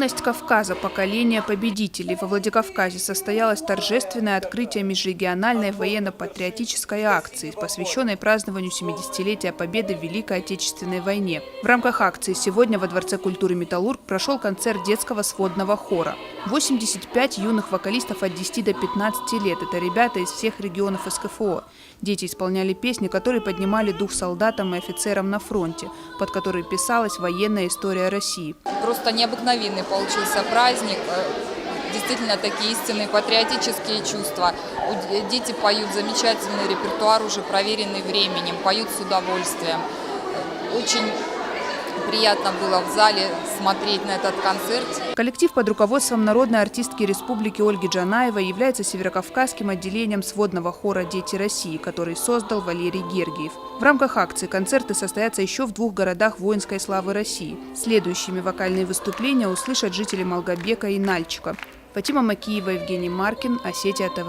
Ценность Кавказа. Поколение победителей. Во Владикавказе состоялось торжественное открытие межрегиональной военно-патриотической акции, посвященной празднованию 70-летия Победы в Великой Отечественной войне. В рамках акции сегодня во Дворце культуры «Металлург» прошел концерт детского сводного хора. 85 юных вокалистов от 10 до 15 лет. Это ребята из всех регионов СКФО. Дети исполняли песни, которые поднимали дух солдатам и офицерам на фронте, под которые писалась военная история России. Просто необыкновенный получился праздник. Действительно, такие истинные патриотические чувства. Дети поют замечательный репертуар, уже проверенный временем, поют с удовольствием. Очень приятно было в зале смотреть на этот концерт. Коллектив под руководством народной артистки республики Ольги Джанаевой является северокавказским отделением сводного хора «Дети России», который создал Валерий Гергиев. В рамках акции концерты состоятся еще в 2 городах воинской славы России. Следующими вокальные выступления услышат жители Малгобека и Нальчика. Фатима Макиева, Евгений Маркин, Осетия ТВ.